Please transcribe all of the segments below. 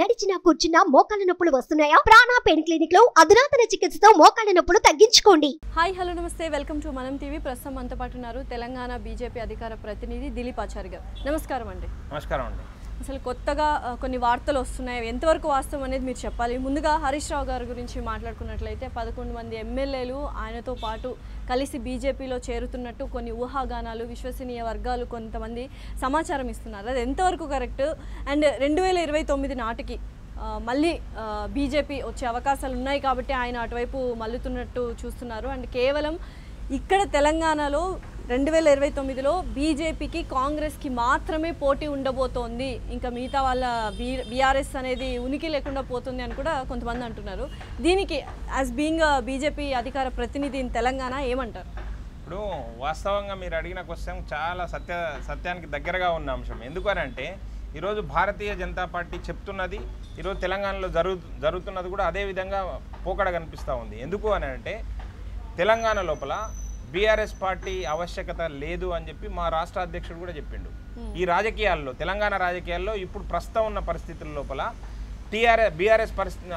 నడిచినా కూర్చున్నా మోకాళ్ళ నొప్పులు వస్తున్నాయా? ప్రాణ పెయిన్ క్లినిక్ లో అధునాతన చికిత్సతో మోకాళ్ళ నొప్పులు తగ్గించుకోండి. హాయ్ హలో నమస్తే, వెల్కమ్ టు మనం టీవీ. ప్రస్తుతం మనతో పాటు ఉన్నారు తెలంగాణ బీజేపీ అధికార ప్రతినిధి దిలీప్ ఆచారి గారు. నమస్కారం అండి. నమస్కారం అండి. అసలు కొత్తగా కొన్ని వార్తలు వస్తున్నాయి, ఎంతవరకు వాస్తవం అనేది మీరు చెప్పాలి. ముందుగా హరీష్ రావు గారి గురించి మాట్లాడుకున్నట్లయితే 11 మంది ఎమ్మెల్యేలు ఆయనతో పాటు కలిసి బీజేపీలో చేరుతున్నట్టు కొన్ని ఊహాగానాలు, విశ్వసనీయ వర్గాలు కొంతమంది సమాచారం ఇస్తున్నారు. అది ఎంతవరకు కరెక్ట్? అండ్ 2029 నాటికి మళ్ళీ బీజేపీ వచ్చే అవకాశాలు ఉన్నాయి కాబట్టి ఆయన అటువైపు మల్లుతున్నట్టు చూస్తున్నారు. అండ్ కేవలం ఇక్కడ తెలంగాణలో 2029లో బీజేపీకి కాంగ్రెస్కి మాత్రమే పోటీ ఉండబోతోంది, ఇంకా మిగతా వాళ్ళ బీఆర్ఎస్ అనేది ఉనికి లేకుండా పోతుంది అని కూడా కొంతమంది అంటున్నారు. దీనికి యాజ్ బీయింగ్ బీజేపీ అధికార ప్రతినిధి ఇన్ తెలంగాణ ఏమంటారు? ఇప్పుడు వాస్తవంగా మీరు అడిగిన క్వశ్చన్ చాలా సత్యానికి దగ్గరగా ఉన్న అంశం. ఎందుకనంటే ఈరోజు భారతీయ జనతా పార్టీ చెప్తున్నది, ఈరోజు తెలంగాణలో జరుగుతున్నది కూడా అదే విధంగా పోకడ కనిపిస్తూ ఉంది. ఎందుకు అని అంటే తెలంగాణ లోపల బీఆర్ఎస్ పార్టీ ఆవశ్యకత లేదు అని చెప్పి మా రాష్ట్ర అధ్యక్షుడు కూడా చెప్పిండు. ఈ రాజకీయాల్లో, తెలంగాణ రాజకీయాల్లో ఇప్పుడు ప్రస్తుతం ఉన్న పరిస్థితుల లోపల బీఆర్ఎస్ పరిస్థితి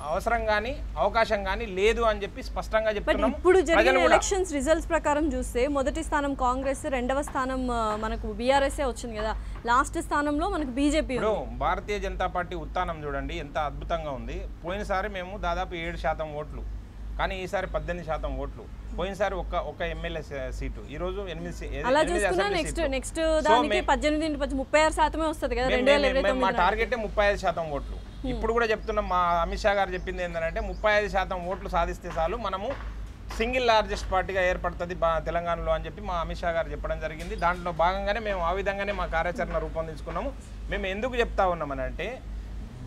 అవసరం కానీ అవకాశం కానీ లేదు అని చెప్పి స్పష్టంగా చెప్తున్నాం. ఇప్పుడు జరిగిన ఎలక్షన్స్ రిజల్ట్స్ ప్రకారం చూస్తే మొదటి స్థానం కాంగ్రెస్, రెండవ స్థానం మనకు బీఆర్ఎస్ఏ వచ్చింది కదా, లాస్ట్ స్థానంలో మనకు బీజేపీ. ఇప్పుడు భారతీయ జనతా పార్టీ ఉత్థానం చూడండి ఎంత అద్భుతంగా ఉంది. పోయినసారి మేము దాదాపు 7% ఓట్లు, కానీ ఈసారి 18% ఓట్లు. పోయినసారి ఒక ఎమ్మెల్యే సీటు, ఈ రోజు 8. అలా చూసుకున్నా నెక్స్ట్ దానికి 36% వస్తుంది కదా 2029. మా టార్గెట్ 35% ఓట్లు. ఇప్పుడు కూడా చెప్తున్నాం, మా అమిత్ షా గారు చెప్పింది ఏంటంటే 35% ఓట్లు సాధిస్తే చాలు మనము సింగిల్ లార్జెస్ట్ పార్టీగా ఏర్పడుతుంది తెలంగాణలో అని చెప్పి మా అమిత్ షా గారు చెప్పడం జరిగింది. దాంట్లో భాగంగానే మేము ఆ విధంగానే మా కార్యాచరణ రూపొందించుకున్నాము. మేము ఎందుకు చెప్తా ఉన్నామని అంటే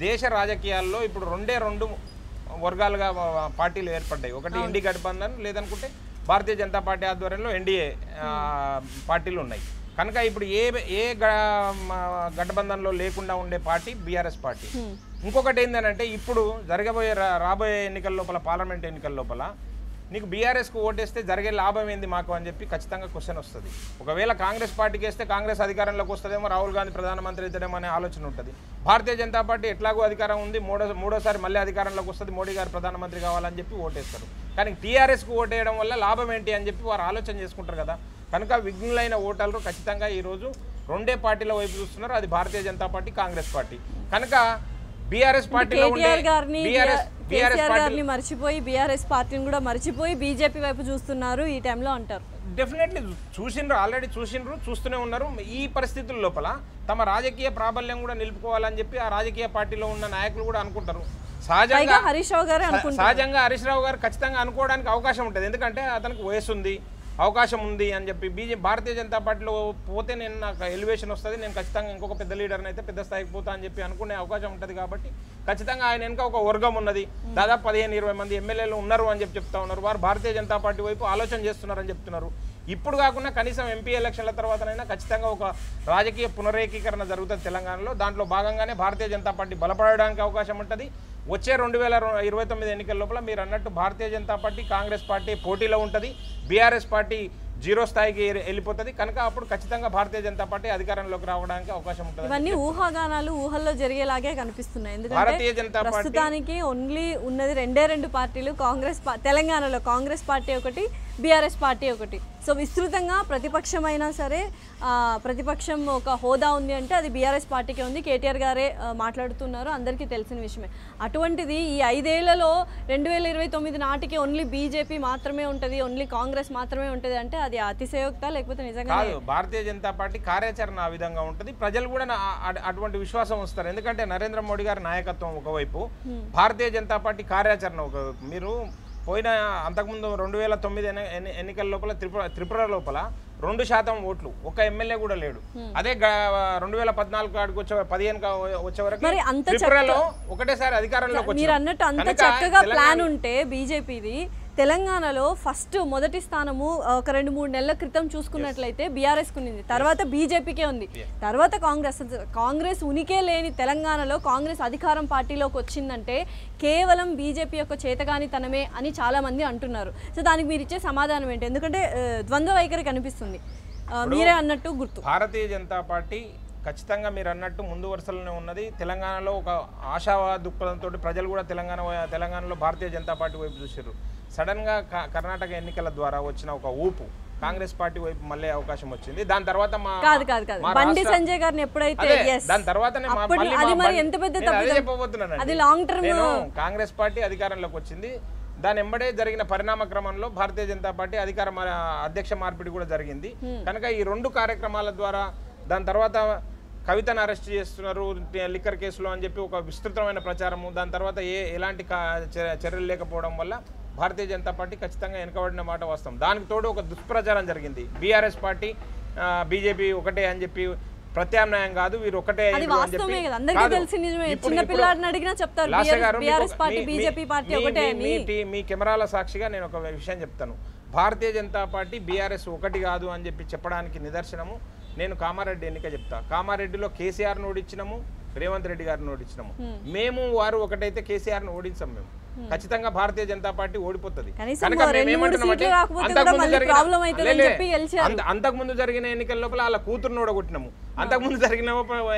దేశ రాజకీయాల్లో ఇప్పుడు రెండు వర్గాలుగా పార్టీలు ఏర్పడ్డాయి. ఒకటి ఇండి గఠబంధన్, లేదనుకుంటే భారతీయ జనతా పార్టీ ఆధ్వర్యంలో ఎన్డీఏ పార్టీలు ఉన్నాయి. కనుక ఇప్పుడు ఏ గఠబంధన్లో లేకుండా ఉండే పార్టీ బీఆర్ఎస్ పార్టీ. ఇంకొకటి ఏంటంటే ఇప్పుడు రాబోయే ఎన్నికల లోపల, పార్లమెంట్ ఎన్నికల లోపల నీకు బీఆర్ఎస్కు ఓటేస్తే జరిగే లాభం ఏంది మాకు అని చెప్పి ఖచ్చితంగా క్వశ్చన్ వస్తుంది. ఒకవేళ కాంగ్రెస్ పార్టీకి వేస్తే కాంగ్రెస్ అధికారంలోకి వస్తుందేమో, రాహుల్ గాంధీ ప్రధానమంత్రి అవుతాడేమో అనే ఆలోచన ఉంటుంది. భారతీయ జనతా పార్టీ ఎట్లాగో అధికారం ఉంది, మూడోసారి మళ్ళీ అధికారంలోకి వస్తుంది, మోడీ గారు ప్రధానమంత్రి కావాలని చెప్పి ఓటేస్తారు. కానీ టీఆర్ఎస్కు ఓటేయడం వల్ల లాభం ఏంటి అని చెప్పి వారు ఆలోచన చేసుకుంటారు కదా. కనుక విఘ్నులైన ఓటర్లు ఖచ్చితంగా ఈరోజు రెండే పార్టీల వైపు చూస్తున్నారు, అది భారతీయ జనతా పార్టీ, కాంగ్రెస్ పార్టీ. కనుక బీఆర్ఎస్ పార్టీలో గారిని మర్చిపోయి బీఆర్ఎస్ పార్టీని కూడా మర్చిపోయి బీజేపీ వైపు చూస్తున్నారు ఈ టైంలో అంటారు. డెఫినెట్లీ చూసిండ్రు, ఆల్రెడీ చూస్తూనే ఉన్నారు. ఈ పరిస్థితుల లోపల తమ రాజకీయ ప్రాబల్యం కూడా నిలుపుకోవాలని చెప్పి ఆ రాజకీయ పార్టీలో ఉన్న నాయకులు కూడా అనుకుంటారు. సహజంగా హరీష్ రావు గారు ఖచ్చితంగా అనుకోవడానికి అవకాశం ఉంటుంది. ఎందుకంటే అతనికి వయసు ఉంది, అవకాశం ఉంది అని చెప్పి భారతీయ జనతా పార్టీలో పోతే నాకు ఎలివేషన్ వస్తుంది, నేను ఖచ్చితంగా ఇంకొక పెద్ద లీడర్ని అయితే పెద్ద స్థాయికి పోతా అని చెప్పి అనుకునే అవకాశం ఉంటుంది. కాబట్టి ఖచ్చితంగా ఆయన వెనుక ఒక వర్గం ఉన్నది, దాదాపు 15-20 మంది ఎమ్మెల్యేలు ఉన్నారు అని చెప్తా ఉన్నారు. వారు భారతీయ జనతా పార్టీ వైపు ఆలోచన చేస్తున్నారని చెప్తున్నారు. ఇప్పుడు కాకుండా కనీసం ఎంపీ ఎలక్షన్ల తర్వాతనైనా ఖచ్చితంగా ఒక రాజకీయ పునరేకీకరణ జరుగుతుంది తెలంగాణలో. దాంట్లో భాగంగానే భారతీయ జనతా పార్టీ బలపడడానికి అవకాశం ఉంటుంది. వచ్చే 2029 ఎన్నికల లోపల మీరు అన్నట్టు భారతీయ జనతా పార్టీ, కాంగ్రెస్ పార్టీ పోటీలో ఉంటుంది, బీఆర్ఎస్ పార్టీ 0 స్థాయికి వెళ్ళిపోతుంది. కనుక అప్పుడు ఖచ్చితంగా భారతీయ జనతా పార్టీ అధికారంలోకి రావడానికి అవకాశం ఉంటుంది. ఇవన్నీ ఊహాగానాలు, ఊహల్లో జరిగేలాగే కనిపిస్తున్నాయి. ఎందుకంటే ప్రస్తుతానికి ఓన్లీ ఉన్నది 2 పార్టీలు, తెలంగాణలో కాంగ్రెస్ పార్టీ ఒకటి, బీఆర్ఎస్ పార్టీ ఒకటి. సో విస్తృతంగా ప్రతిపక్షమైనా సరే, ప్రతిపక్షం ఒక హోదా ఉంది అంటే అది బీఆర్ఎస్ పార్టీకే ఉంది. కేటీఆర్ గారే మాట్లాడుతున్నారు, అందరికీ తెలిసిన విషయమే. అటువంటిది ఈ 5 ఏళ్లలో 2029 నాటికి ఓన్లీ బీజేపీ మాత్రమే ఉంటుంది, ఓన్లీ కాంగ్రెస్ మాత్రమే ఉంటుంది అంటే అది అతిశయోక్త, లేకపోతే నిజంగా భారతీయ జనతా పార్టీ కార్యాచరణ ఆ విధంగా ఉంటుంది. ప్రజలు కూడా అటువంటి విశ్వాసం వస్తారు. ఎందుకంటే నరేంద్ర మోడీ గారి నాయకత్వం ఒకవైపు, భారతీయ జనతా పార్టీ కార్యాచరణ ఒకవైపు. మీరు పోయిన అంతకుముందు 2009 ఎన్నికల లోపల త్రిపుర లోపల 2% ఓట్లు, ఒక ఎమ్మెల్యే కూడా లేడు. అదే 2014 కాడికి 15 వచ్చే వరకు త్రిపురలో ఒకటేసారి అధికారంలోకి వచ్చారు. మీరు అన్నట్టు అంత చక్కగా ప్లాన్ ఉంటే బీజేపీది తెలంగాణలో మొదటి స్థానము ఒక 2-3 నెలల క్రితం చూసుకున్నట్లయితే బీఆర్ఎస్ కునింది, తర్వాత బీజేపీకే ఉంది, తర్వాత కాంగ్రెస్ ఉనికే లేని తెలంగాణలో కాంగ్రెస్ అధికారం పార్టీలోకి వచ్చిందంటే కేవలం బీజేపీ యొక్క చేతగానితనమే అని చాలా మంది అంటున్నారు. సో దానికి మీరు ఇచ్చే సమాధానం ఏంటి? ఎందుకంటే ద్వంద్వ వైఖరి కనిపిస్తుంది, మీరే అన్నట్టు గుర్తు. భారతీయ జనతా పార్టీ ఖచ్చితంగా మీరు అన్నట్టు ముందు వరుసలోనే ఉన్నది. తెలంగాణలో ఒక ఆశావా దృక్పథంతో ప్రజలు కూడా తెలంగాణలో భారతీయ జనతా పార్టీ వైపు చూసారు. సడన్గా కర్ణాటక ఎన్నికల ద్వారా వచ్చిన ఒక ఊపు కాంగ్రెస్ పార్టీ వైపు మళ్ళీ అవకాశం వచ్చింది. దాని తర్వాత బండి సంజయ్ గారిని ఎప్పుడైతే దాని తర్వాతనే నేను కాంగ్రెస్ పార్టీ అధికారంలోకి వచ్చింది. దాని వెంబడే జరిగిన పరిణామ క్రమంలో భారతీయ జనతా పార్టీ అధ్యక్ష మార్పిడి కూడా జరిగింది. కనుక ఈ 2 కార్యక్రమాల ద్వారా దాని తర్వాత కవితను అరెస్ట్ చేస్తున్నారు లిక్కర్ కేసులో అని చెప్పి ఒక విస్తృతమైన ప్రచారము, దాని తర్వాత ఎలాంటి చర్యలు లేకపోవడం వల్ల భారతీయ జనతా పార్టీ ఖచ్చితంగా వెనుకబడిన మాట వాస్తవం. దానికి తోడు ఒక దుష్ప్రచారం జరిగింది. బీఆర్ఎస్ పార్టీ బీజేపీ ఒకటే అని చెప్పి, ప్రత్యామ్నాయం కాదు వీరు ఒకటే అని చెప్పి మీ కెమెరాల సాక్షిగా నేను ఒక విషయం చెప్తాను. భారతీయ జనతా పార్టీ బీఆర్ఎస్ ఒకటి కాదు అని చెప్పి చెప్పడానికి నిదర్శనము నేను కామారెడ్డి ఎన్నిక చెప్తా. కామారెడ్డిలో కేసీఆర్ను ఓడించినాము, రేవంత్ రెడ్డి గారిని ఓడించినాము. మేము వారు ఒకటైతే కేసీఆర్ను ఓడించాం. మేము ఖచ్చితంగా భారతీయ జనతా పార్టీ ఓడిపోతుంది. అంతకుముందు జరిగిన ఎన్నికల లోపల వాళ్ళ కూతురును ఓడగొట్టినాము, అంతకుముందు జరిగిన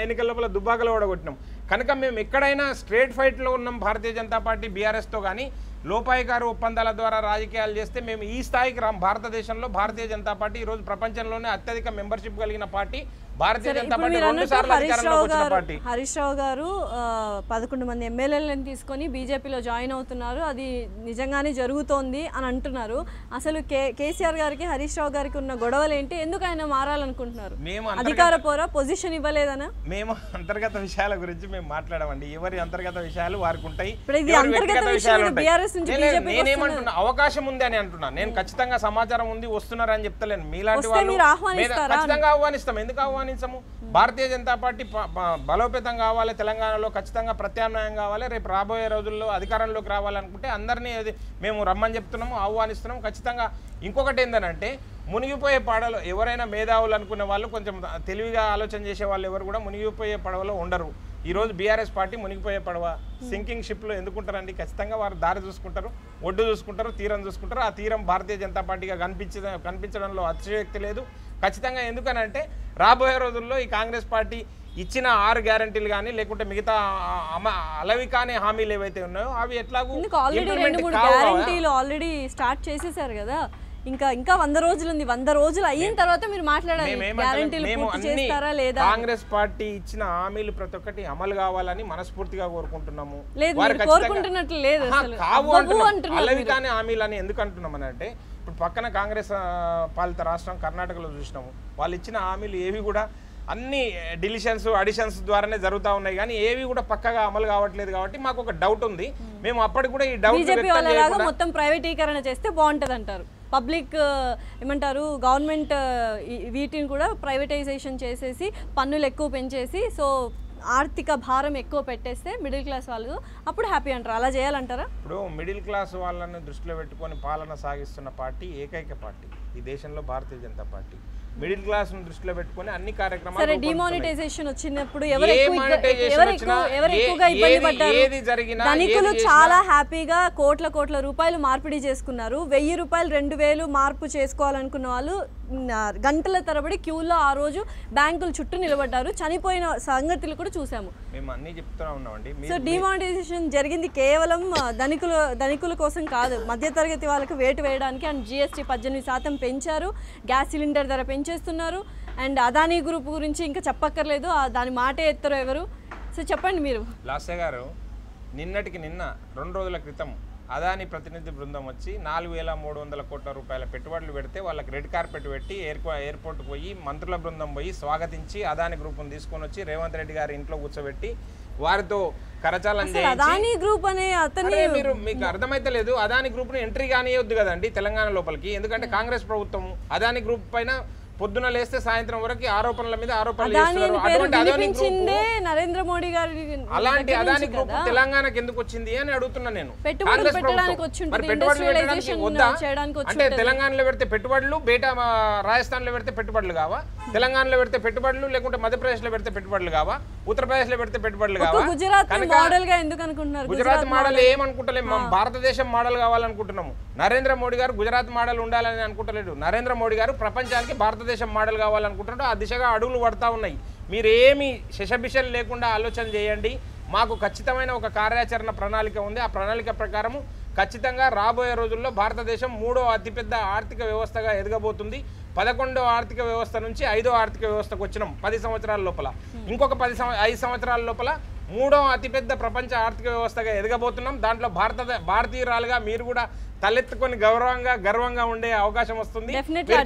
ఎన్నికల లోపల దుబ్బాకలో ఓడగొట్టినాము. కనుక మేము ఎక్కడైనా స్ట్రేట్ ఫైట్లో ఉన్నాం భారతీయ జనతా పార్టీ బీఆర్ఎస్తో. కానీ లోపాయికారు ఒప్పందాల ద్వారా రాజకీయాలు చేస్తే మేము ఈ స్థాయికి రాం. భారతదేశంలో భారతీయ జనతా పార్టీ ఈరోజు ప్రపంచంలోనే అత్యధిక మెంబర్షిప్ కలిగిన పార్టీ భారతీయ జనతా పార్టీ. 2 సార్లు అధికారంలోకి వచ్చిన పార్టీ. హరీష్ రావు గారు 11 మంది ఎమ్మెల్యేలను తీసుకొని బీజేపీలో జాయిన్ అవుతున్నారు, అది నిజంగానే జరుగుతోంది అని అంటున్నారు. అసలు కేసీఆర్ గారికి హరీష్ రావు గారికి ఉన్న గొడవలు ఏంటి? ఎందుకు ఆయన మారాలనుకుంటున్నారు? అధికార పోరా, పొజిషన్ ఇవ్వలేదనా? మేము అంతర్గత విషయాల గురించి మేము మాట్లాడమండి. ఎవరి అంతర్గత విషయాలు వారికి ఉంటాయి. నేనేమంటున్నా, అవకాశం ఉంది అని అంటున్నా. నేను ఖచ్చితంగా సమాచారం ఉంది వస్తున్నారు అని చెప్తలేను. మీలాంటి వాళ్ళు ఖచ్చితంగా ఆహ్వానిస్తాం. ఎందుకు ఆహ్వానించము? భారతీయ జనతా పార్టీ బలోపేతం కావాలి, తెలంగాణలో ఖచ్చితంగా ప్రత్యామ్నాయం కావాలి. రేపు రాబోయే రోజుల్లో అధికారంలోకి రావాలనుకుంటే అందరినీ మేము రమ్మని చెప్తున్నాము, ఆహ్వానిస్తున్నాము ఖచ్చితంగా. ఇంకొకటి ఏంటంటే మునిగిపోయే పడవలో ఎవరైనా మేధావులు అనుకునే వాళ్ళు, కొంచెం తెలివిగా ఆలోచన చేసే వాళ్ళు ఎవరు కూడా మునిగిపోయే పడవలో ఉండరు. ఈరోజు బీఆర్ఎస్ పార్టీ మునిగిపోయే పడవ, సింకింగ్ షిప్లో ఎందుకుంటారండి? ఖచ్చితంగా వారు దారి చూసుకుంటారు, ఒడ్డు చూసుకుంటారు, తీరం చూసుకుంటారు. ఆ తీరం భారతీయ జనతా పార్టీగా కనిపించడంలో అతిశయోక్తి లేదు ఖచ్చితంగా. ఎందుకనంటే రాబోయే రోజుల్లో ఈ కాంగ్రెస్ పార్టీ ఇచ్చిన 6 గ్యారంటీలు కానీ లేకుంటే మిగతా అలవి కాని హామీలు ఏవైతే ఉన్నాయో అవి ఎట్లాగూ ఆల్రెడీ స్టార్ట్ చేసేసారు కదా. ఇంకా 100 రోజులు ఉంది. 100 రోజులు అయిన తర్వాత మీరు మాట్లాడాలి. కాంగ్రెస్ పార్టీ ఇచ్చిన హామీలు ప్రతి ఒక్కటి అమలు కావాలని మనస్ఫూర్తిగా కోరుకుంటున్నాము. కోరుకుంటున్నట్లు లేదు, అలవి కాని హామీలు అని ఎందుకు అంటున్నామని అంటే, ఇప్పుడు పక్కన కాంగ్రెస్ పాలిత రాష్ట్రం కర్ణాటకలో చూసినాము. వాళ్ళు ఇచ్చిన హామీలు ఏవి కూడా అన్ని అడిషన్స్ ద్వారానే జరుగుతూ ఉన్నాయి, కానీ ఏవి కూడా పక్కగా అమలు కావట్లేదు. కాబట్టి మాకు ఒక డౌట్ ఉంది. మేము అప్పటికి కూడా ఈ డౌట్ మొత్తం ప్రైవేటీకరణ చేస్తే బాగుంటది అంటారు. పబ్లిక్ ఏమంటారు, గవర్నమెంట్ వీటిని కూడా ప్రైవేటైజేషన్ చేసేసి పన్నులు ఎక్కువ పెంచేసి సో ఆర్థిక భారం ఎక్కువ పెట్టేస్తే మిడిల్ క్లాస్ వాళ్ళు అప్పుడు హ్యాపీ అంటారు. అలా చేయాలంటారా? ఇప్పుడు మిడిల్ క్లాస్ వాళ్ళని దృష్టిలో పెట్టుకొని పాలన సాగిస్తున్న పార్టీ ఏకైక పార్టీ ఈ దేశంలో Bharatiya Janata party. Middle class ను దృష్టిలో పెట్టుకొని అన్ని కార్యక్రమాలు. సరే, డిమానిటైజేషన్ వచ్చినప్పుడు ధనికులు చాలా హ్యాపీగా కోట్ల రూపాయలు మార్పిడి చేసుకున్నారు. 1000 రూపాయలు 2000 మార్పు చేసుకోవాలనుకున్న వాళ్ళు గంటల తరబడి క్యూలో ఆ రోజు బ్యాంకుల చుట్టూ నిలబడ్డారు. చనిపోయిన సంగతులు కూడా చూసాము. మేము అన్ని చెప్తూనే ఉన్నామండి. సో డిమానిటైజేషన్ జరిగింది కేవలం ధనికుల కోసం కాదు, మధ్యతరగతి వాళ్ళకి వేటు వేయడానికి. అండ్ GST 18% పెంచారు, గ్యాస్ సిలిండర్ ధర పెంచేస్తున్నారు. అండ్ అదానీ గ్రూప్ గురించి ఇంకా చెప్పక్కర్లేదు, దాని మాటే ఎత్తరు ఎవరు. సో చెప్పండి మీరు. లాస్య గారు, నిన్నటికి నిన్న 2 రోజుల క్రితం అదానీ ప్రతినిధి బృందం వచ్చి 4300 కోట్ల రూపాయల పెట్టుబడులు పెడితే వాళ్ళకి రెడ్ కార్పెట్ పెట్టి ఎయిర్పోర్ట్ పోయి మంత్రుల బృందం పోయి స్వాగతించి అదానీ గ్రూప్ను తీసుకొని వచ్చి రేవంత్ రెడ్డి గారి ఇంట్లో కూర్చోబెట్టి వారితో కరచాలం చేయించి, అదానీ గ్రూప్ అనే అతని మీకు అర్థమైతే లేదు. అదానీ గ్రూప్ను ఎంట్రీ కానియొద్దు కదండి తెలంగాణ లోపలికి. ఎందుకంటే కాంగ్రెస్ ప్రభుత్వం అదానీ గ్రూప్ పైన పొద్దున లేస్తే సాయంత్రం వరకు ఆరోపణల మీద ఆరోపణలు చేస్తున్నారు. నరేంద్ర మోడీ గారి అలాంటి అదానీ గ్రూప్ తెలంగాణకి ఎందుకు వచ్చింది అని అడుగుతున్నా నేను. పెట్టుబడులు పెట్టడానికి అంటే తెలంగాణలో పెడితే పెట్టుబడులు, బేటా రాజస్థాన్ లో పెడితే పెట్టుబడులు కావా, తెలంగాణలో పెడితే పెట్టుబడులు, లేకుంటే మధ్యప్రదేశ్ లో పెడితే పెట్టుబడులు కావా, ఉత్తరప్రదేశ్ లో పెడితే పెట్టుబడులు కావా? గుజరాత్ మోడల్ ఏమనుకుంటలేము, మనం భారతదేశం మోడల్ కావాలనుకుంటున్నాము. నరేంద్ర మోడీ గారు గుజరాత్ మోడల్ ఉండాలని అనుకుంటలేడు. నరేంద్ర మోడీ గారు ప్రపంచానికి భారతదేశం మోడల్ కావాలనుకుంటున్నాడు. ఆ దిశగా అడుగులు పడతా ఉన్నాయి. మీరేమి శశబిషలు లేకుండా ఆలోచన చేయండి. మాకు ఖచ్చితమైన ఒక కార్యాచరణ ప్రణాళిక ఉంది. ఆ ప్రణాళిక ప్రకారము ఖచ్చితంగా రాబోయే రోజుల్లో భారతదేశం 3వ అతిపెద్ద ఆర్థిక వ్యవస్థగా ఎదగబోతుంది. 11వ ఆర్థిక వ్యవస్థ నుంచి 5వ ఆర్థిక వ్యవస్థకు వచ్చినాం 10 సంవత్సరాల లోపల. ఇంకొక 5 సంవత్సరాల లోపల 3వ అతిపెద్ద ప్రపంచ ఆర్థిక వ్యవస్థగా ఎదగబోతున్నాం. దాంట్లో భారతీయురాలుగా మీరు కూడా తలెత్తుకొని గర్వంగా ఉండే అవకాశం వస్తుంది.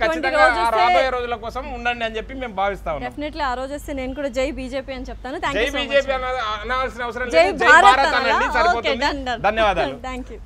ఖచ్చితంగా రాబోయే రోజుల కోసం ఉండండి అని చెప్పి మేము భావిస్తాం. డెఫినెట్లీ ఆ రోజు వస్తే నేను కూడా జై బీజేపీ అని చెప్తాను. జై బీజేపీ అనాల్సిన అవసరం లేదు, జై భారత్ అనండి సరిపోతుంది. ధన్యవాదాలు. Thank you.